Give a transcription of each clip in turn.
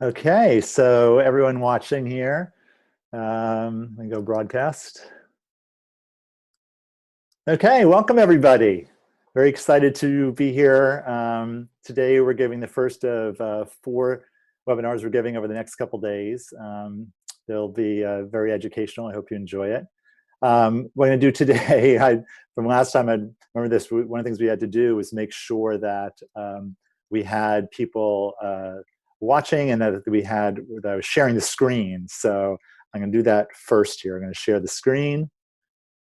Okay, so everyone watching here, let me go broadcast. Okay, welcome everybody. Very excited to be here. Today we're giving the first of 4 webinars we're giving over the next couple days. They'll be very educational. I hope you enjoy it. What I'm going to do today, from last time, I remember this, one of the things we had to do was make sure that we had people watching and that I was sharing the screen. So I'm going to do that first here. I'm going to share the screen.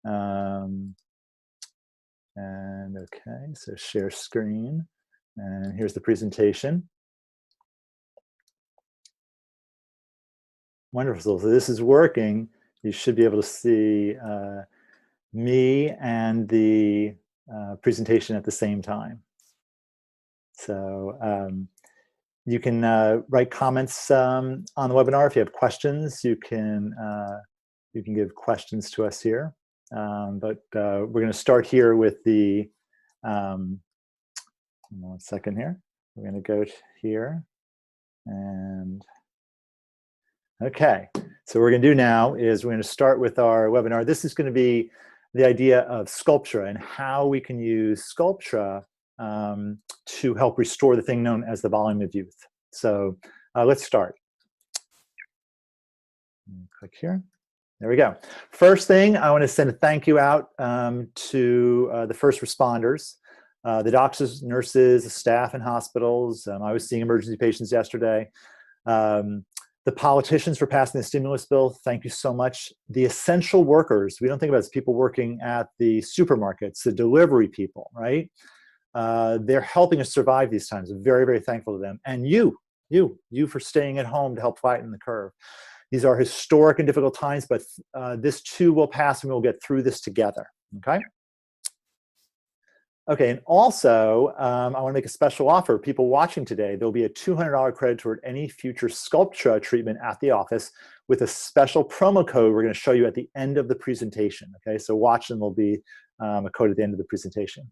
And okay, so share screen. And here's the presentation. Wonderful. So this is working. You should be able to see me and the presentation at the same time. So you can write comments on the webinar. If you have questions, you can give questions to us here. But we're going to start here with the, 1 second here. We're going to go here and, okay. So what we're going to do now is we're going to start with our webinar. This is going to be the idea of Sculptra and how we can use Sculptra to help restore the thing known as the volume of youth. So let's start. Click here. There we go. First thing, I want to send a thank you out to the first responders, the doctors, nurses, the staff in hospitals. I was seeing emergency patients yesterday. The politicians for passing the stimulus bill, thank you so much. The essential workers, we don't think about it as people working at the supermarkets, the delivery people, right? They're helping us survive these times. I'm very, very thankful to them. And you for staying at home to help flatten the curve. These are historic and difficult times, but this too will pass and we'll get through this together, okay? Okay, and also, I want to make a special offer. People watching today, there'll be a $200 credit toward any future Sculptra treatment at the office with a special promo code we're going to show you at the end of the presentation, okay? So watch and there'll be a code at the end of the presentation.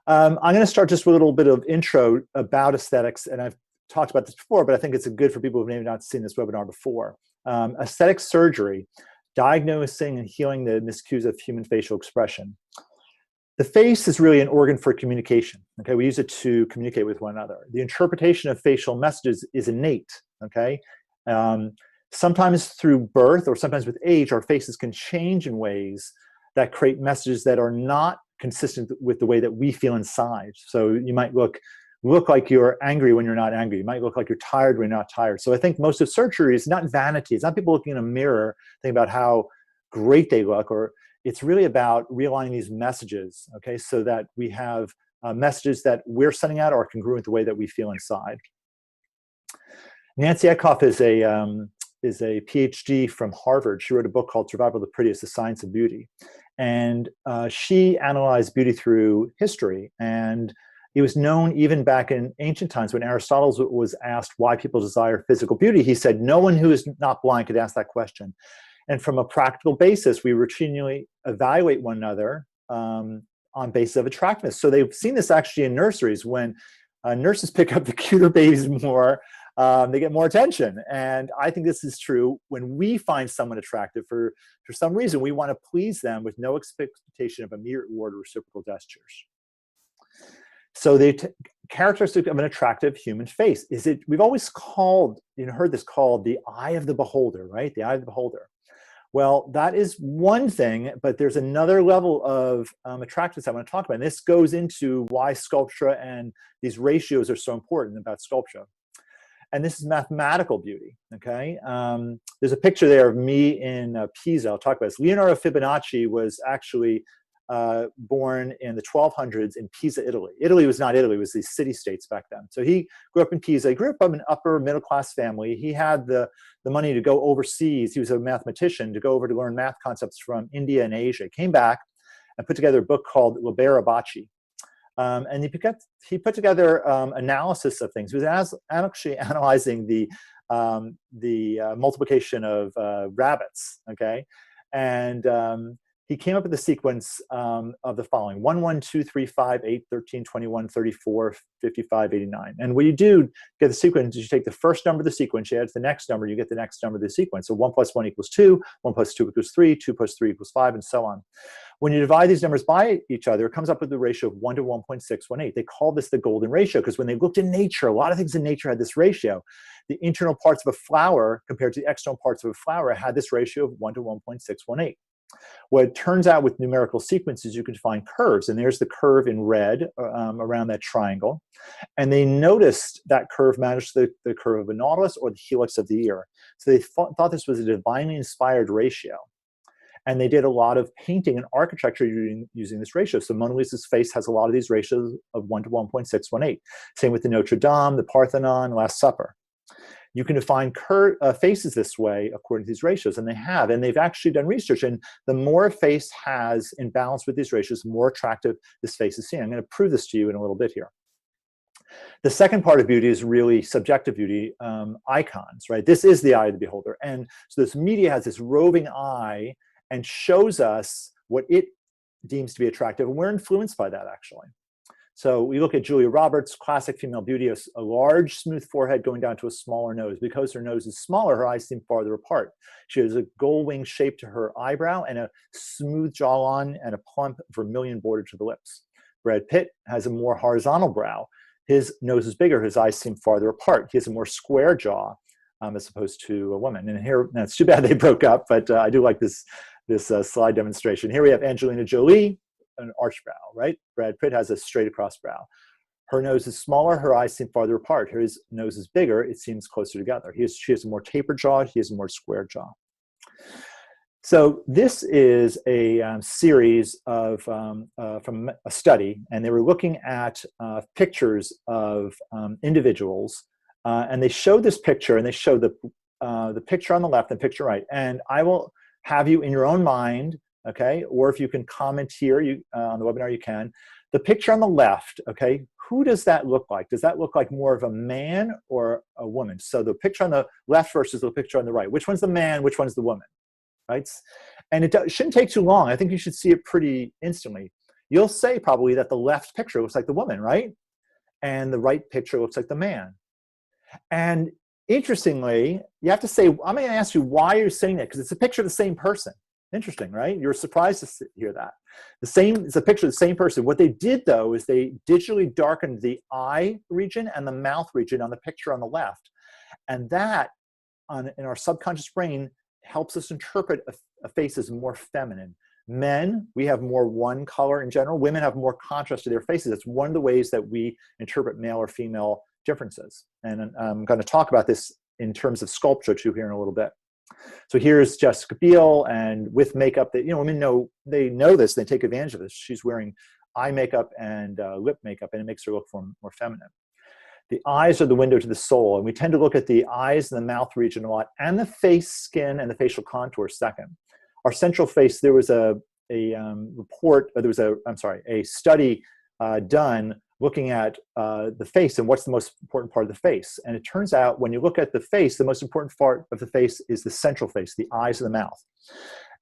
I'm going to start just with a little bit of intro about aesthetics, and I've talked about this before, but I think it's good for people who've maybe not seen this webinar before. Aesthetic surgery, diagnosing and healing the miscues of human facial expression. The face is really an organ for communication. Okay, we use it to communicate with one another. The interpretation of facial messages is innate. Okay, sometimes through birth or sometimes with age, our faces can change in ways that create messages that are not consistent with the way that we feel inside. So you might look like you're angry when you're not angry. You might look like you're tired when you're not tired. So I think most of surgery is not vanity. It's not people looking in a mirror thinking about how great they look, or it's really about realigning these messages, okay, so that we have messages that we're sending out are congruent with the way that we feel inside. Nancy Etcoff is a PhD from Harvard. She wrote a book called Survival of the Prettiest, The Science of Beauty. And she analyzed beauty through history. And it was known even back in ancient times when Aristotle was asked why people desire physical beauty. He said, no one who is not blind could ask that question. And from a practical basis, we routinely evaluate one another on basis of attractiveness. So they've seen this actually in nurseries. When nurses pick up the cuter babies more, they get more attention. And I think this is true when we find someone attractive for some reason. We want to please them with no expectation of immediate reward or reciprocal gestures. So the characteristic of an attractive human face is it, we've always called, heard this called the eye of the beholder, right? The eye of the beholder. Well, that is one thing, but there's another level of attractiveness I want to talk about. And this goes into why Sculptra and these ratios are so important about Sculptra. And this is mathematical beauty, okay? There's a picture there of me in Pisa. I'll talk about this. Leonardo Fibonacci was actually born in the 1200s in Pisa, Italy. Italy was not Italy, it was the city-states back then. So he grew up in Pisa. He grew up in an upper middle-class family. He had the money to go overseas. He was a mathematician, to go over to learn math concepts from India and Asia. He came back and put together a book called Libera Bacci. And he put together analysis of things. He was actually analyzing the multiplication of rabbits, okay? And he came up with the sequence of the following: 1, 1, 2, 3, 5, 8, 13, 21, 34, 55, 89. And what you do get the sequence is you take the first number of the sequence, you add to the next number, you get the next number of the sequence. So 1 plus 1 equals 2, 1 plus 2 equals 3, 2 plus 3 equals 5, and so on. When you divide these numbers by each other, it comes up with the ratio of 1 to 1.618. They call this the golden ratio because when they looked in nature, a lot of things in nature had this ratio. The internal parts of a flower compared to the external parts of a flower had this ratio of 1 to 1.618. What it turns out with numerical sequences, you can find curves, and there's the curve in red around that triangle. And they noticed that curve matched the curve of a nautilus or the helix of the ear. So they thought this was a divinely inspired ratio. And they did a lot of painting and architecture using this ratio. So Mona Lisa's face has a lot of these ratios of 1 to 1.618. Same with the Notre Dame, the Parthenon, Last Supper. You can define faces this way according to these ratios, and they have. And they've actually done research. And the more a face has in balance with these ratios, the more attractive this face is seen. I'm going to prove this to you in a little bit here. The second part of beauty is really subjective beauty, icons, right? This is the eye of the beholder. And so this media has this roving eye and shows us what it deems to be attractive. And we're influenced by that, actually. So we look at Julia Roberts, classic female beauty, a large, smooth forehead going down to a smaller nose. Because her nose is smaller, her eyes seem farther apart. She has a gold-winged shape to her eyebrow and a smooth jawline and a plump vermilion border to the lips. Brad Pitt has a more horizontal brow. His nose is bigger. His eyes seem farther apart. He has a more square jaw as opposed to a woman. And here, now it's too bad they broke up, but I do like this slide demonstration. Here we have Angelina Jolie, an arch brow, right? Brad Pitt has a straight across brow. Her nose is smaller, her eyes seem farther apart. His nose is bigger, it seems closer together. She has a more tapered jaw, he has a more square jaw. So this is a series of, from a study, and they were looking at pictures of individuals, and they showed this picture, and they showed the picture on the left and picture right. And I will have you in your own mind, okay, or if you can comment here on the webinar, you can. The picture on the left, okay, who does that look like? Does that look like more of a man or a woman? So the picture on the left versus the picture on the right. Which one's the man, which one's the woman, right? And it shouldn't take too long. I think you should see it pretty instantly. You'll say probably that the left picture looks like the woman, right? And the right picture looks like the man. And interestingly, you have to say, I'm going to ask you why you're saying that, because it's a picture of the same person. Interesting, right? You're surprised to hear that. It's a picture of the same person. What they did, though, is they digitally darkened the eye region and the mouth region on the picture on the left. And that, in our subconscious brain, helps us interpret a face as more feminine. Men, we have more one color in general. Women have more contrast to their faces. It's one of the ways that we interpret male or female differences. And I'm going to talk about this in terms of Sculptra, too, here in a little bit. So here's Jessica Biel, and with makeup, that women know, they know this, they take advantage of this. She's wearing eye makeup and lip makeup, and it makes her look more feminine. The eyes are the window to the soul, and we tend to look at the eyes and the mouth region a lot, and the face, skin, and the facial contour second. Our central face, there was a study done looking at the face and what's the most important part of the face. And it turns out when you look at the face, the most important part of the face is the central face, the eyes and the mouth.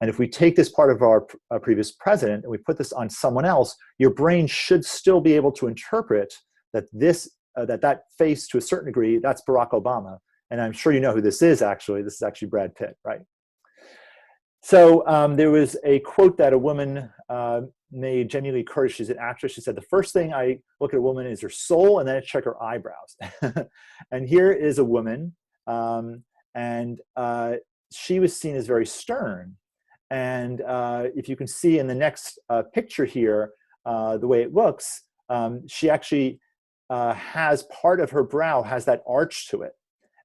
And if we take this part of our previous president and we put this on someone else, your brain should still be able to interpret that that face, to a certain degree, that's Barack Obama. And I'm sure you know who this is, actually. This is actually Brad Pitt, right? So there was a quote that a woman made, Jamie Lee Curtis. She's an actress. She said, the first thing I look at a woman is her soul, and then I check her eyebrows. And here is a woman, and she was seen as very stern. And if you can see in the next picture here, the way it looks, she actually has part of her brow has that arch to it.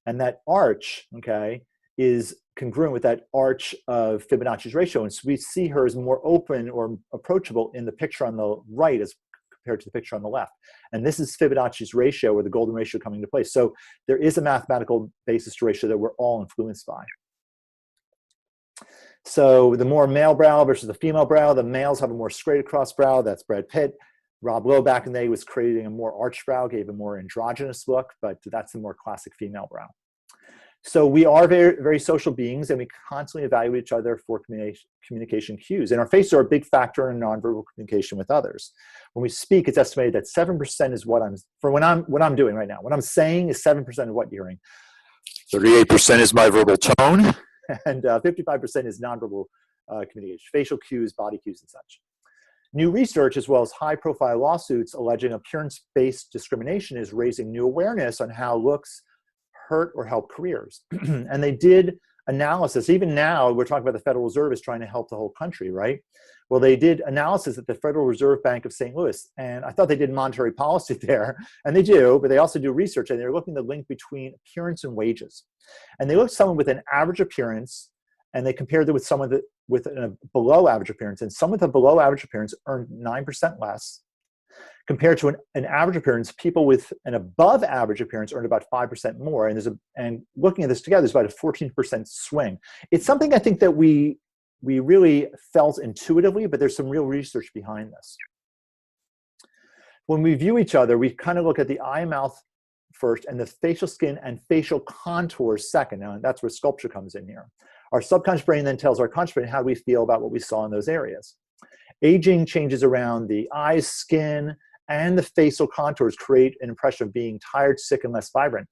And that arch, okay, is congruent with that arch of Fibonacci's ratio. And so we see her as more open or approachable in the picture on the right as compared to the picture on the left. And this is Fibonacci's ratio, or the golden ratio, coming into place. So there is a mathematical basis to ratio that we're all influenced by. So the more male brow versus the female brow, the males have a more straight across brow. That's Brad Pitt. Rob Lowe back in the day was creating a more arched brow, gave a more androgynous look, but that's the more classic female brow. So we are very, very social beings, and we constantly evaluate each other for communication cues. And our faces are a big factor in nonverbal communication with others. When we speak, it's estimated that 7% is what I'm doing right now. What I'm saying is 7% of what you're hearing. 38% is my verbal tone, and 55% is nonverbal communication, facial cues, body cues, and such. New research, as well as high-profile lawsuits alleging appearance-based discrimination, is raising new awareness on how looks hurt or help careers. And they did analysis. Even now, we're talking about the Federal Reserve is trying to help the whole country, right? Well, they did analysis at the Federal Reserve Bank of St. Louis, and I thought they did monetary policy there, and they do, but they also do research, and they're looking at the link between appearance and wages. And they looked at someone with an average appearance, and they compared it with someone with a below average appearance, and someone with a below average appearance earned 9% less. Compared to an average appearance, people with an above average appearance earned about 5% more. And looking at this together, there's about a 14% swing. It's something I think that we really felt intuitively, but there's some real research behind this. When we view each other, we kind of look at the eye and mouth first, and the facial skin and facial contours second. Now, that's where Sculptra comes in here. Our subconscious brain then tells our conscious brain how we feel about what we saw in those areas. Aging changes around the eyes, skin, and the facial contours create an impression of being tired, sick, and less vibrant.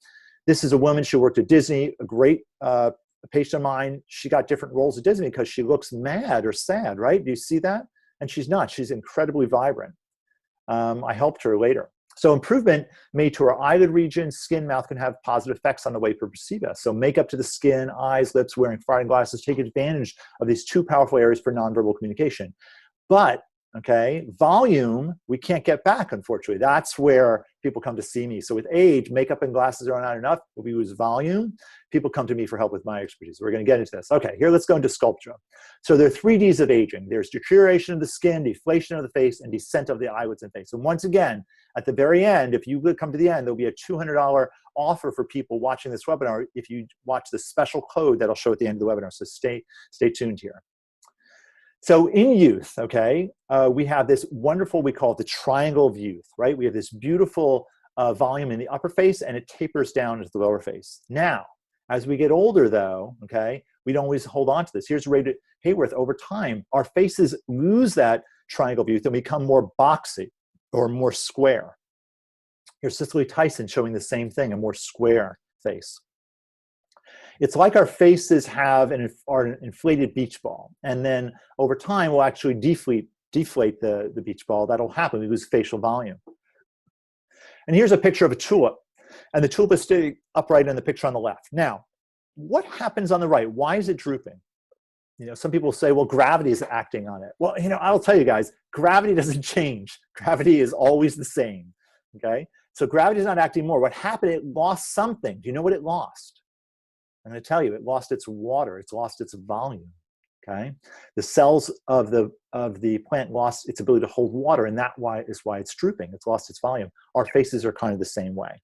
This is a woman, she worked at Disney, a great patient of mine. She got different roles at Disney because she looks mad or sad, right? Do you see that? And she's not. She's incredibly vibrant. I helped her later. So improvement made to our eyelid region, skin, mouth can have positive effects on the way people perceive us. So makeup to the skin, eyes, lips, wearing fine glasses, take advantage of these two powerful areas for nonverbal communication. But, okay, volume, we can't get back, unfortunately. That's where people come to see me. So with age, makeup and glasses are not enough. If we use volume, people come to me for help with my expertise. We're going to get into this. Okay, here, let's go into Sculptra. So there are 3 Ds of aging. There's deterioration of the skin, deflation of the face, and descent of the eyelids and face. And once again, at the very end, if you come to the end, there'll be a $200 offer for people watching this webinar if you watch the special code that'll show at the end of the webinar. So stay tuned here. So in youth, okay, we have this wonderful, we call it the triangle of youth, right? We have this beautiful volume in the upper face, and it tapers down into the lower face. Now, as we get older, though, okay, we don't always hold on to this. Here's Rita Hayworth. Over time, our faces lose that triangle of youth and become more boxy or more square. Here's Cicely Tyson showing the same thing, a more square face. It's like our faces have an inflated beach ball, and then over time we'll actually deflate the beach ball. That'll happen. We lose facial volume. And here's a picture of a tulip, and the tulip is sitting upright in the picture on the left. Now, what happens on the right? Why is it drooping? You know, some people say, well, gravity is acting on it. Well, you know, I'll tell you guys, gravity doesn't change. Gravity is always the same, okay? So gravity is not acting more. What happened, it lost something. Do you know what it lost? I'm going to tell you, it lost its water. It's lost its volume, okay? The cells of the plant lost its ability to hold water, and that is why it's drooping. It's lost its volume. Our faces are kind of the same way.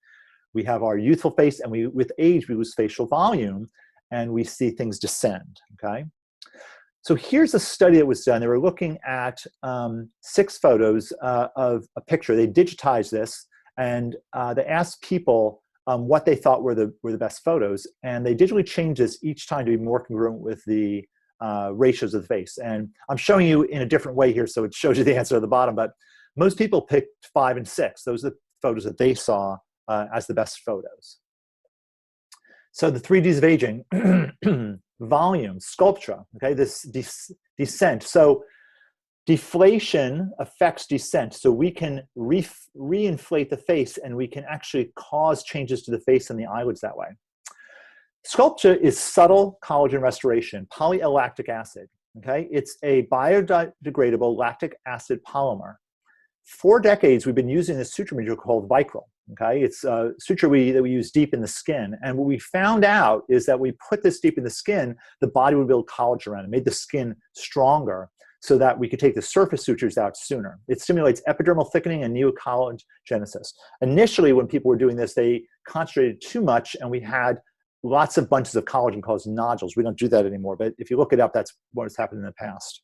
We have our youthful face, and with age, we lose facial volume, and we see things descend, okay? So here's a study that was done. They were looking at 6 photos of a picture. They digitized this, and they asked people what they thought were the best photos, and they digitally changed this each time to be more congruent with the ratios of the face. And I'm showing you in a different way here, so it shows you the answer at the bottom, but most people picked 5 and 6. Those are the photos that they saw as the best photos. So the 3 Ds of aging, volume, Sculptra, okay, this descent. So deflation affects descent. So we can reinflate the face, and we can actually cause changes to the face and the eyelids that way. Sculptra is subtle collagen restoration, poly-L-lactic acid, okay? It's a biodegradable lactic acid polymer. For decades, we've been using this suture material called Vicryl, okay? It's suture that we use deep in the skin. And what we found out is that we put this deep in the skin, the body would build collagen around it, made the skin stronger so that we could take the surface sutures out sooner. It stimulates epidermal thickening and neocollagenesis. Initially, when people were doing this, they concentrated too much, and we had lots of bunches of collagen called nodules. We don't do that anymore, but if you look it up, that's what has happened in the past.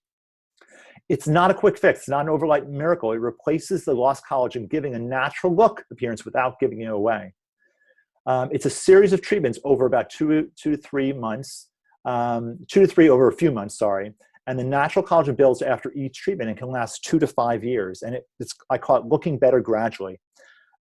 It's not a quick fix. It's not an overnight miracle. It replaces the lost collagen, giving a natural look appearance without giving it away. It's a series of treatments over about 2 to 3 months, 2 to 3 over a few months, sorry. And the natural collagen builds after each treatment and can last 2 to 5 years. And I call it looking better gradually.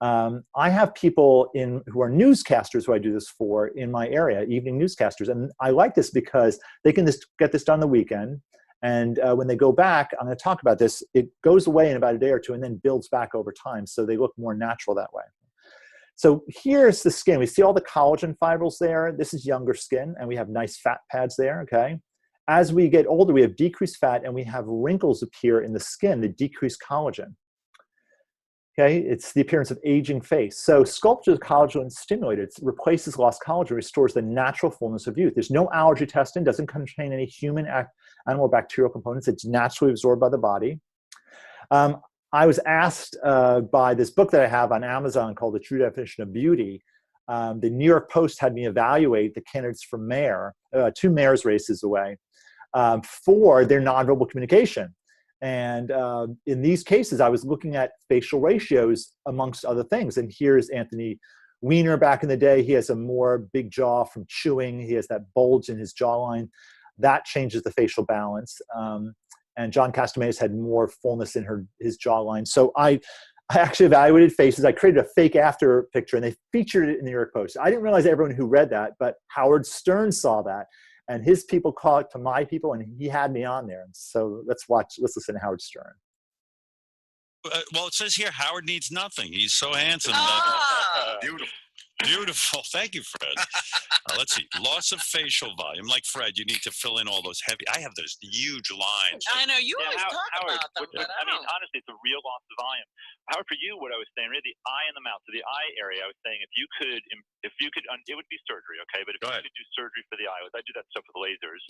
I have people who are newscasters who I do this for in my area, evening newscasters. And I like this because they can just get this done the weekend. And when they go back, I'm going to talk about this, it goes away in about a day or two and then builds back over time. So they look more natural that way. So here's the skin. We see all the collagen fibrils there. This is younger skin, and we have nice fat pads there, okay? As we get older, we have decreased fat, and we have wrinkles appear in the skin that decrease collagen. Okay, it's the appearance of aging face. So Sculptra is collagen stimulated. It replaces lost collagen, restores the natural fullness of youth. There's no allergy testing, doesn't contain any human, animal, or bacterial components. It's naturally absorbed by the body. I was asked by this book that I have on Amazon called The True Definition of Beauty. The New York Post had me evaluate the candidates for mayor, 2 mayor's races away, for their nonverbal communication. And in these cases, I was looking at facial ratios amongst other things. And here's Anthony Weiner back in the day. He has a more big jaw from chewing. He has that bulge in his jawline. That changes the facial balance. And John Castamedas had more fullness in his jawline. So I actually evaluated faces. I created a fake after picture, and they featured it in the New York Post. I didn't realize everyone who read that, but Howard Stern saw that. And his people call it to my people, and he had me on there. And so let's listen to Howard Stern. Well, it says here, Howard needs nothing. He's so handsome. Beautiful. Beautiful. Thank you, Fred. Let's see. Loss of facial volume. Like Fred, you need to fill in all those heavy. I have those huge lines. I know. You always talk Howard, about them. I mean, honestly, it's a real loss of volume. Howard, for you, what I was saying, really, the eye and the mouth. So the eye area, I was saying, if you could, it would be surgery, okay? But if you could do surgery for the eyelids, I do that stuff with lasers.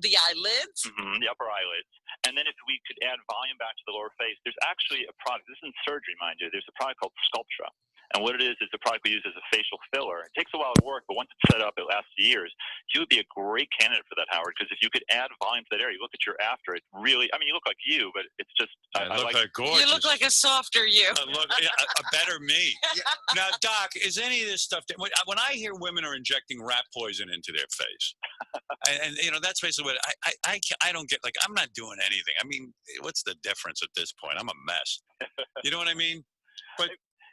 The eyelids? Mm-hmm, the upper eyelids. And then if we could add volume back to the lower face, there's actually a product. This isn't surgery, mind you. There's a product called Sculptra. And what it is the product we use as a facial filler. It takes a while to work, but once it's set up, it lasts years. You would be a great candidate for that, Howard, because if you could add volume to that area, you look at your after, it really, I mean, you look like you, but it's just, I look like gorgeous. You look like a softer you. I look a better me. Now, Doc, is any of this stuff, when I hear women are injecting rat poison into their face, and you know, that's basically what I don't get, like, I'm not doing anything. I mean, what's the difference at this point? I'm a mess. You know what I mean? But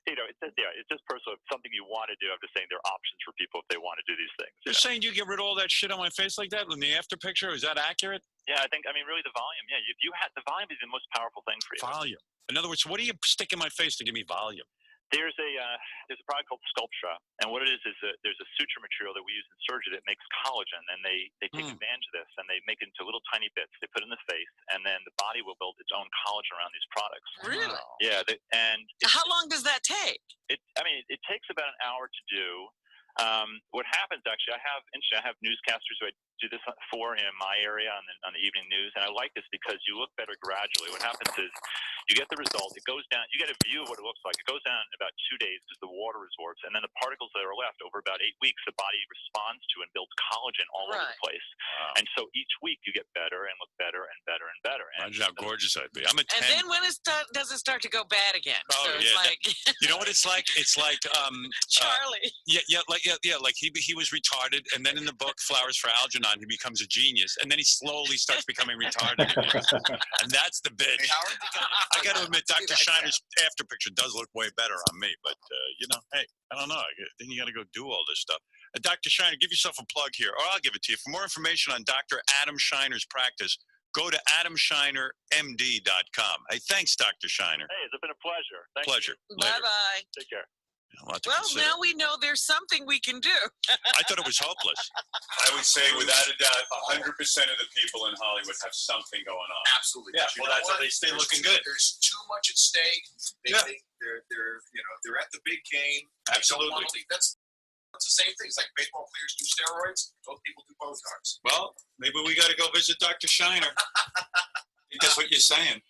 you know, it's just personal. If it's something you want to do, I'm just saying there are options for people if they want to do these things. You're saying you get rid of all that shit on my face like that in the after picture? Is that accurate? Yeah, I mean, really the volume. Yeah, if you had the volume is the most powerful thing for you. Volume. In other words, what do you stick in my face to give me volume? There's a product called Sculptra, and what it is there's a suture material that we use in surgery that makes collagen, and they take advantage of this, and they make it into little tiny bits. They put it in the face, and then the body will build its own collagen around these products. Really? Yeah. How long does that take? It takes about an hour to do. What happens actually, I have newscasters who I do this for in my area on the evening news, and I like this because you look better gradually. What happens is you get the result. It goes down. You get a view of what it looks like. It goes down in about 2 days because the water absorbs, and then the particles that are left over about 8 weeks, the body responds to and builds collagen all over the place. Wow. And so each week you get better and look better and better and better. Imagine how gorgeous I'd be. I'm a 10. And then when does it start to go bad again? Oh, so it's like you know what it's like? It's like Charlie. Like he was retarded, and then in the book Flowers for Algernon, he becomes a genius, and then he slowly starts becoming retarded, and that's the bitch. I got to admit, Dr. Scheiner's after picture does look way better on me, but you know, hey, I don't know. Then you got to go do all this stuff. Dr. Scheiner, give yourself a plug here, or I'll give it to you. For more information on Dr. Adam Scheiner's practice, go to adamscheinermd.com. Hey, thanks, Dr. Scheiner. Hey, it's been a pleasure. Pleasure. Bye-bye. Take care. Well, now we know there's something we can do. I thought it was hopeless. I would say, without a doubt, 100% of the people in Hollywood have something going on. Absolutely. Yeah, well, that's how they stay looking good. There's too much at stake. They're at the big game. Absolutely. That's the same thing. It's like baseball players do steroids. Those people do Botox. Well, maybe we got to go visit Dr. Scheiner. I think that's what you're saying.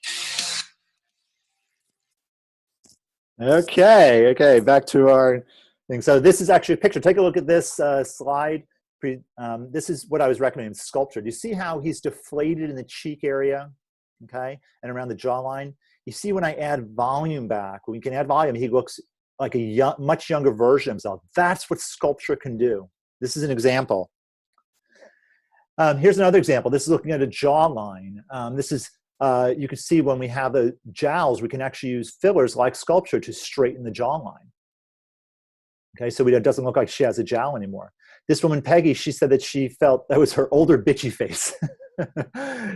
Okay, back to our thing. So this is actually a picture. Take a look at this slide. This is what I was recommending, Sculptra. Do you see how he's deflated in the cheek area, okay, and around the jawline? You see when I add volume back, when we can add volume, he looks like a much younger version of himself. That's what Sculptra can do. This is an example. Here's another example. This is looking at a jawline. This is, you can see when we have the jowls, we can actually use fillers like Sculptra to straighten the jawline. Okay, so it doesn't look like she has a jowl anymore. This woman, Peggy, she said that she felt that was her older bitchy face.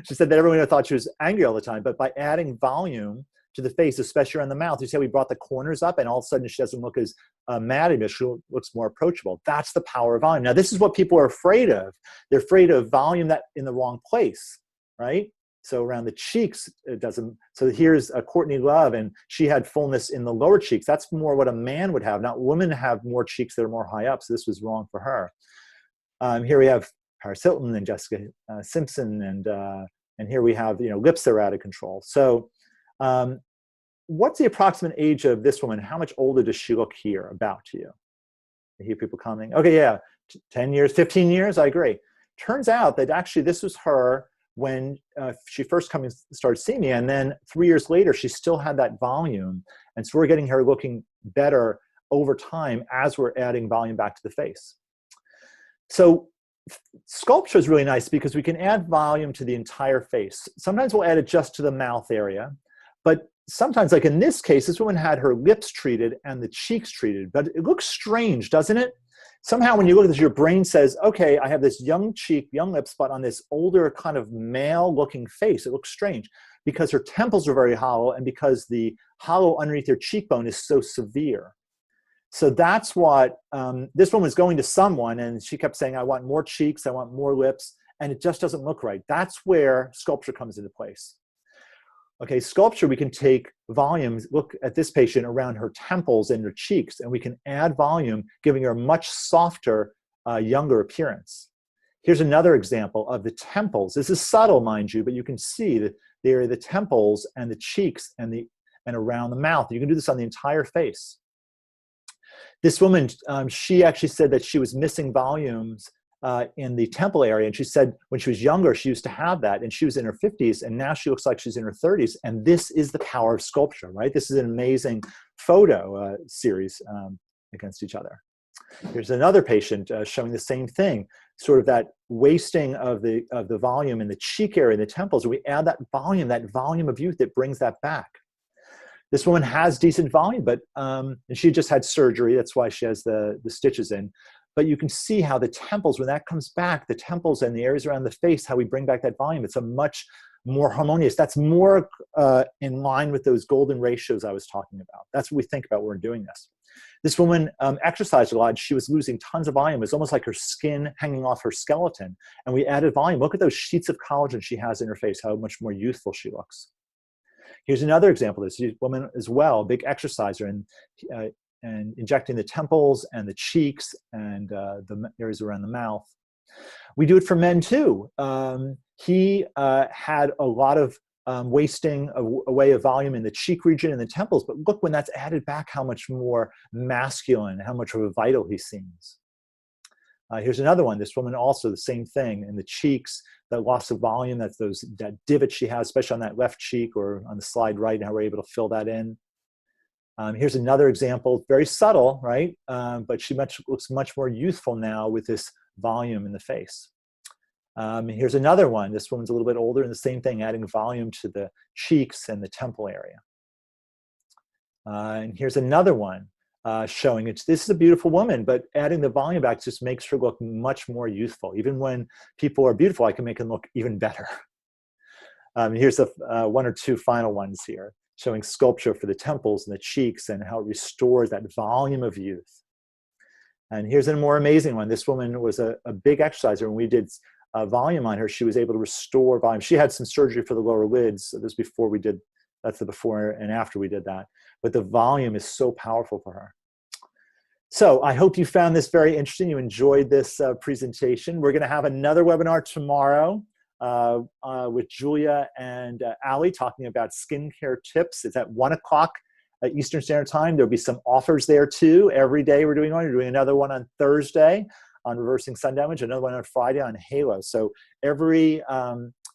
She said that everyone thought she was angry all the time, but by adding volume to the face, especially around the mouth, you see how we brought the corners up and all of a sudden she doesn't look as mad at me. She looks more approachable. That's the power of volume. Now, this is what people are afraid of. They're afraid of volume that in the wrong place, right? So around the cheeks, it doesn't. So here's Courtney Love, and she had fullness in the lower cheeks. That's more what a man would have. Not women have more cheeks that are more high up, so this was wrong for her. Here we have Paris Hilton and Jessica Simpson, and here we have lips that are out of control. So what's the approximate age of this woman? How much older does she look here about to you? I hear people commenting. Okay, yeah, 10 years, 15 years, I agree. Turns out that actually this was her when she first started seeing me, and then 3 years later, she still had that volume. And so we're getting her looking better over time as we're adding volume back to the face. So Sculptra is really nice because we can add volume to the entire face. Sometimes we'll add it just to the mouth area, but sometimes, like in this case, this woman had her lips treated and the cheeks treated, but it looks strange, doesn't it? Somehow when you look at this, your brain says, okay, I have this young cheek, young lips, but on this older kind of male-looking face, it looks strange because her temples are very hollow and because the hollow underneath her cheekbone is so severe. So that's what, this one was going to someone and she kept saying, I want more cheeks, I want more lips, and it just doesn't look right. That's where Sculptra comes into place. Okay, Sculptra, we can take volumes, look at this patient around her temples and her cheeks, and we can add volume, giving her a much softer, younger appearance. Here's another example of the temples. This is subtle, mind you, but you can see that there are the temples and the cheeks and around the mouth. You can do this on the entire face. This woman, she actually said that she was missing volumes in the temple area. And she said when she was younger, she used to have that, and she was in her 50s, and now she looks like she's in her 30s. And this is the power of Sculptra, right? This is an amazing photo series against each other. Here's another patient showing the same thing, sort of that wasting of the volume in the cheek area, the temples. We add that volume of youth that brings that back. This woman has decent volume, but and she just had surgery. That's why she has the stitches in. But you can see how the temples, when that comes back, the temples and the areas around the face, how we bring back that volume. It's a much more harmonious. That's more in line with those golden ratios I was talking about. That's what we think about when we're doing this. This woman exercised a lot. She was losing tons of volume. It's almost like her skin hanging off her skeleton. And we added volume. Look at those sheets of collagen she has in her face, how much more youthful she looks. Here's another example. This woman as well, big exerciser, and injecting the temples and the cheeks and the areas around the mouth. We do it for men too. He had a lot of wasting away of volume in the cheek region and the temples, but look, when that's added back, how much more masculine, how much of a vital he seems. Here's another one. This woman also the same thing in the cheeks, that loss of volume, that divot she has, especially on that left cheek or on the slide right, and how we're able to fill that in. Here's another example, very subtle, right? But she looks much more youthful now with this volume in the face. Here's another one. This woman's a little bit older, and the same thing, adding volume to the cheeks and the temple area. And here's another one showing it. This is a beautiful woman, but adding the volume back just makes her look much more youthful. Even when people are beautiful, I can make them look even better. Here's one or two final ones here, showing Sculptra for the temples and the cheeks and how it restores that volume of youth. And here's a more amazing one. This woman was a big exerciser. When we did volume on her, she was able to restore volume. She had some surgery for the lower lids. So this before we did, that's the before and after we did that. But the volume is so powerful for her. So I hope you found this very interesting. You enjoyed this presentation. We're going to have another webinar tomorrow with Julia and Ali talking about skincare tips. It's at 1 o'clock Eastern Standard Time. There'll be some offers there too. Every day we're doing one. We're doing another one on Thursday on reversing sun damage, another one on Friday on Halo. So so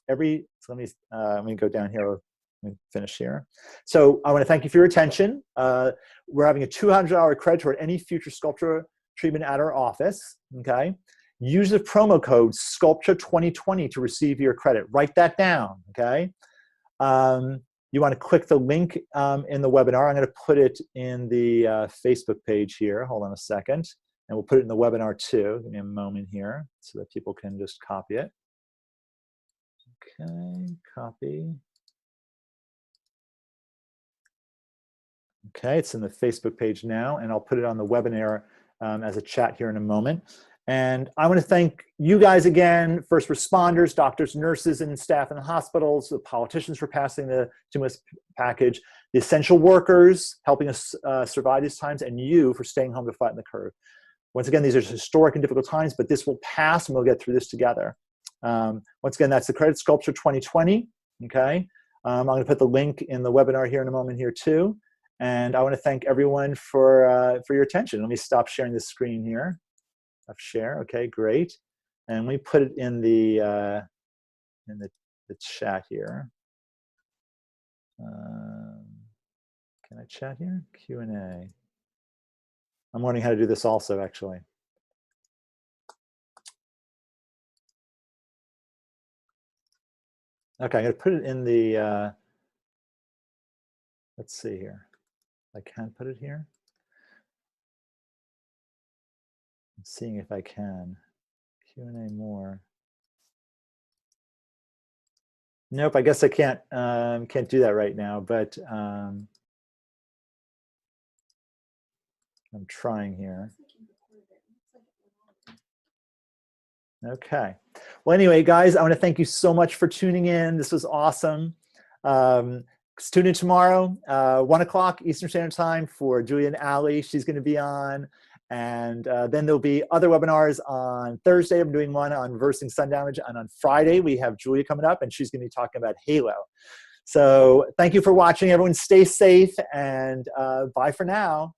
let me go down here. Let me finish here. So I want to thank you for your attention. We're having a $200 credit toward any future Sculptra treatment at our office, okay? Use the promo code Sculptra2020 to receive your credit. Write that down, okay? You want to click the link in the webinar. I'm going to put it in the Facebook page here. Hold on a second. And we'll put it in the webinar too. Give me a moment here so that people can just copy it. Okay, copy. Okay, it's in the Facebook page now, and I'll put it on the webinar as a chat here in a moment. And I want to thank you guys again, first responders, doctors, nurses, and staff in the hospitals, the politicians for passing the stimulus package, the essential workers helping us survive these times, and you for staying home to flatten the curve. Once again, these are historic and difficult times, but this will pass and we'll get through this together. Once again, that's the credit Sculptra 2020, okay? I'm going to put the link in the webinar here in a moment here too. And I want to thank everyone for your attention. Let me stop sharing the screen here. Share, okay, great. And we put it in the chat here. Can I chat here? Q&A. I'm learning how to do this also, actually. Okay, I'm going to put it in the, let's see here. I can put it here. I'm seeing if I can. Q&A more. Nope, I guess I can't do that right now, but I'm trying here. Okay. Well, anyway, guys, I want to thank you so much for tuning in. This was awesome. Tune in tomorrow, 1 o'clock Eastern Standard Time for Julia and Allie. She's going to be on. And then there'll be other webinars on Thursday. I'm doing one on reversing sun damage. And on Friday, we have Julia coming up, and she's going to be talking about halo. So thank you for watching. Everyone stay safe, and bye for now.